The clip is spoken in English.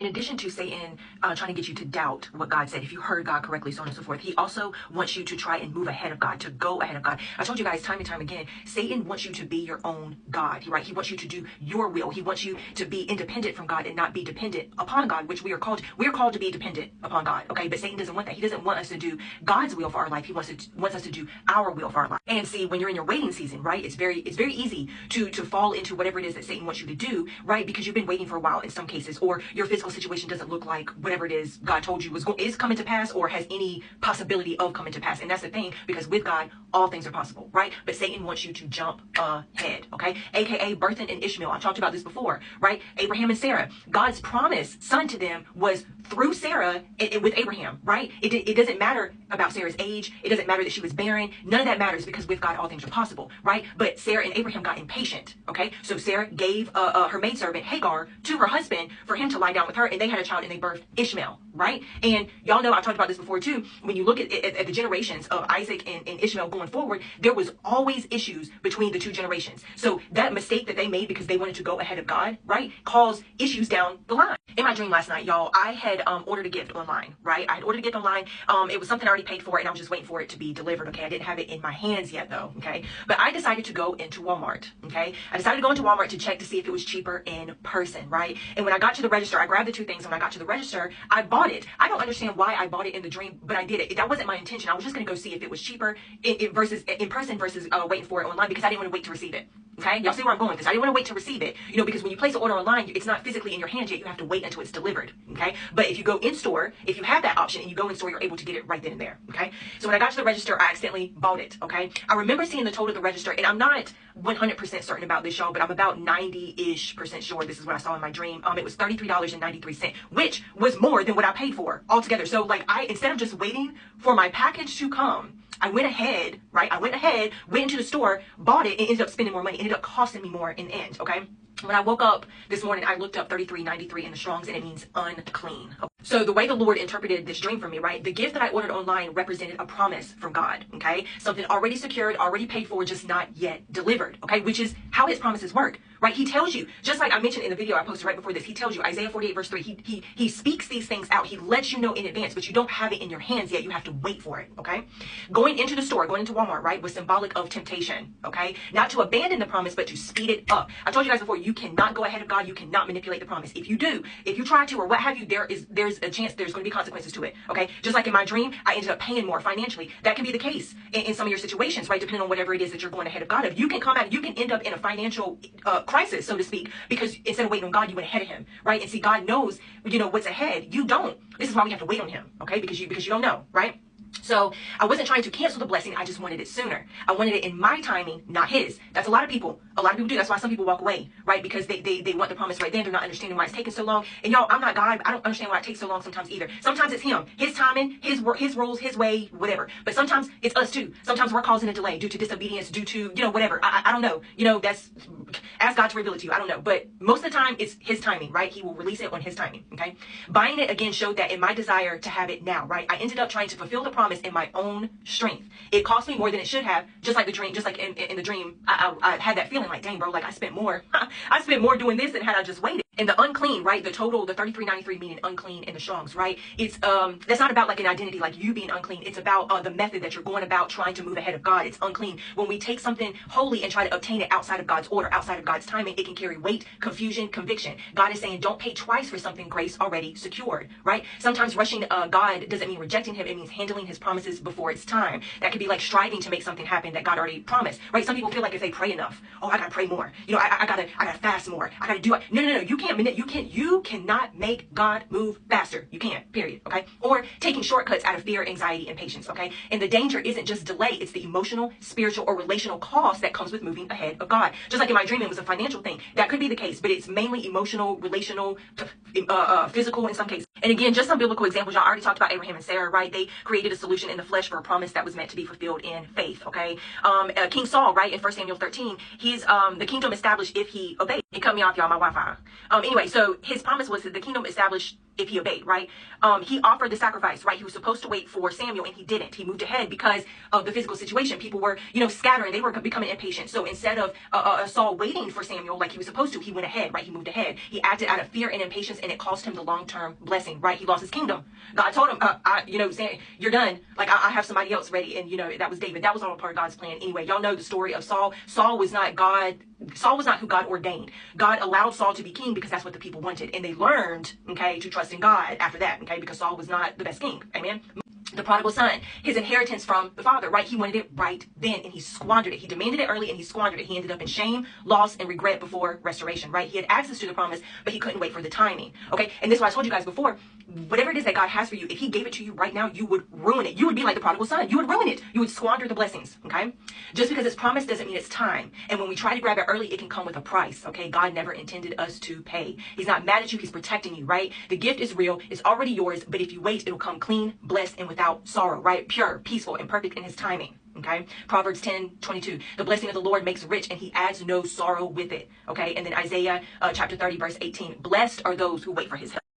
In addition to Satan trying to get you to doubt what God said, if you heard God correctly, so on and so forth, he also wants you to try and move ahead of God, to go ahead of God. I told you guys time and time again, Satan wants you to be your own God, right? He wants you to do your will. He wants you to be independent from God and not be dependent upon God, which we are called to be dependent upon God, okay? But Satan doesn't want that. He doesn't want us to do God's will for our life. He wants us to do our will for our life. And see, when you're in your waiting season, right, it's very easy to fall into whatever it is that Satan wants you to do, right? Because you've been waiting for a while in some cases, or your physical situation doesn't look like whatever it is God told you is coming to pass or has any possibility of coming to pass. And that's the thing, because with God, all things are possible, right? But Satan wants you to jump ahead, okay? AKA birthing and Ishmael. I've talked about this before, right? Abraham and Sarah. God's promised son to them was through Sarah and with Abraham, right? It doesn't matter about Sarah's age. It doesn't matter that she was barren. None of that matters, because with God, all things are possible, right? But Sarah and Abraham got impatient, okay? So Sarah gave her maidservant Hagar to her husband for him to lie down with her, and they had a child and they birthed Ishmael, right? And y'all know I've talked about this before too. When you look at the generations of Isaac and Ishmael going forward, there was always issues between the two generations. So that mistake that they made because they wanted to go ahead of God, right, caused issues down the line. In my dream last night, y'all, I had ordered a gift online, right? I had ordered a gift online. It was something I already paid for, and I was just waiting for it to be delivered, okay? I didn't have it in my hands yet though, okay? But I decided to go into Walmart, okay? I decided to go into Walmart to check to see if it was cheaper in person, right? And when I got to the register, I grabbed the two things. When I got to the register, I bought it. I don't understand why I bought it in the dream, but I did it. That wasn't my intention. I was just going to go see if it was cheaper in person versus waiting for it online, because I didn't want to wait to receive it. Okay, y'all see where I'm going with this? I didn't want to wait to receive it, you know, because when you place an order online, it's not physically in your hands yet. You have to wait until it's delivered. Okay, but if you go in store, if you have that option and you go in store, you're able to get it right then and there. Okay, so when I got to the register, I accidentally bought it. Okay, I remember seeing the total of the register, and I'm not 100% certain about this, y'all, but I'm about 90-ish% sure this is what I saw in my dream. It was $33.93, which was more than what I paid for altogether. So like, instead of just waiting for my package to come, I went ahead, right? Went into the store, bought it, and ended up spending more money. It ended up costing me more in the end, okay? When I woke up this morning, I looked up 33.93 in the Strongs, and it means unclean. So the way the Lord interpreted this dream for me, right? The gift that I ordered online represented a promise from God, okay? Something already secured, already paid for, just not yet delivered, okay? Which is how his promises work, right? He tells you, just like I mentioned in the video I posted right before this, he tells you, Isaiah 48 verse 3, he speaks these things out. He lets you know in advance, but you don't have it in your hands yet. You have to wait for it, okay? Going into the store, going into Walmart, right, was symbolic of temptation, okay? Not to abandon the promise, but to speed it up. I told you guys before, you cannot go ahead of God. You cannot manipulate the promise. If you do, if you try to or what have you, there's a chance there's going to be consequences to it, okay? Just like in my dream, I ended up paying more financially. That can be the case in some of your situations, right? Depending on whatever it is that you're going ahead of God of. You can end up in a financial crisis, so to speak, because instead of waiting on God, you went ahead of him, right? And see, God knows, you know, what's ahead. You don't. This is why we have to wait on him, okay? Because you don't know, right? So I wasn't trying to cancel the blessing. I just wanted it sooner. I wanted it in my timing, not his. That's a lot of people. A lot of people do. That's why some people walk away, right? Because they want the promise right then. They're not understanding why it's taking so long. And y'all, I'm not God. I don't understand why it takes so long sometimes either. Sometimes it's him, his timing, his rules, his way, whatever. But sometimes it's us too. Sometimes we're causing a delay due to disobedience, due to, you know, whatever. I don't know. You know, that's, ask God to reveal it to you. I don't know. But most of the time it's his timing, right? He will release it on his timing, okay? Buying it again showed that in my desire to have it now, right? I ended up trying to fulfill the promise in my own strength. It cost me more than it should have, just like the dream, just like in the dream, I had that feeling like, dang, bro, like I spent more. I spent more doing this than had I just waited. And the unclean, right? The total, the 33.93 meaning unclean in the Strongs, right? It's that's not about like an identity, like you being unclean. It's about the method that you're going about trying to move ahead of God. It's unclean. When we take something holy and try to obtain it outside of God's order, outside of God's timing, it can carry weight, confusion, conviction. God is saying, don't pay twice for something grace already secured, right? Sometimes rushing God doesn't mean rejecting him. It means handling his promises before it's time. That could be like striving to make something happen that God already promised, right? Some people feel like if they pray enough, oh, I gotta pray more. You know, I gotta fast more. I gotta do it. No. You cannot make God move faster. You can't, period, okay? Or taking shortcuts out of fear, anxiety, and patience, okay? And the danger isn't just delay. It's the emotional, spiritual, or relational cost that comes with moving ahead of God. Just like in my dream, it was a financial thing. That could be the case, but it's mainly emotional, relational, physical in some cases. And again, just some biblical examples. Y'all already talked about Abraham and Sarah, right? They created a solution in the flesh for a promise that was meant to be fulfilled in faith, okay? King Saul, right, in 1 Samuel 13, he's the kingdom established if he obeyed. It cut me off, y'all, my Wi-Fi. Anyway, so his promise was that the kingdom established if he obeyed, right? He offered the sacrifice, right? He was supposed to wait for Samuel and he didn't. He moved ahead because of the physical situation. People were, scattering. They were becoming impatient. So instead of Saul waiting for Samuel like he was supposed to, he went ahead, right? He moved ahead. He acted out of fear and impatience, and it cost him the long-term blessing, right? He lost his kingdom. God told him, saying, you're done. Like, I have somebody else ready. And, that was David. That was all part of God's plan. Anyway, y'all know the story of Saul. Saul was not who God ordained. God allowed Saul to be king because that's what the people wanted. And they learned, to trust in God after that, because Saul was not the best king. Amen. The prodigal son, his inheritance from the father, right? He wanted it right then and he squandered it. He demanded it early and he squandered it. He ended up in shame, loss, and regret before restoration, right? He had access to the promise, but he couldn't wait for the timing, okay? And this is why I told you guys before, whatever it is that God has for you, if he gave it to you right now, you would ruin it. You would be like the prodigal son. You would ruin it. You would squander the blessings, okay? Just because it's promised doesn't mean it's time. And when we try to grab it early, it can come with a price, okay? God never intended us to pay. He's not mad at you. He's protecting you, right? The gift is real. It's already yours. But if you wait, it'll come clean, blessed, and without sorrow, right? Pure, peaceful, and perfect in his timing. Okay. Proverbs 10:22. The blessing of the Lord makes rich and he adds no sorrow with it. Okay. And then Isaiah chapter 30 verse 18. Blessed are those who wait for his help.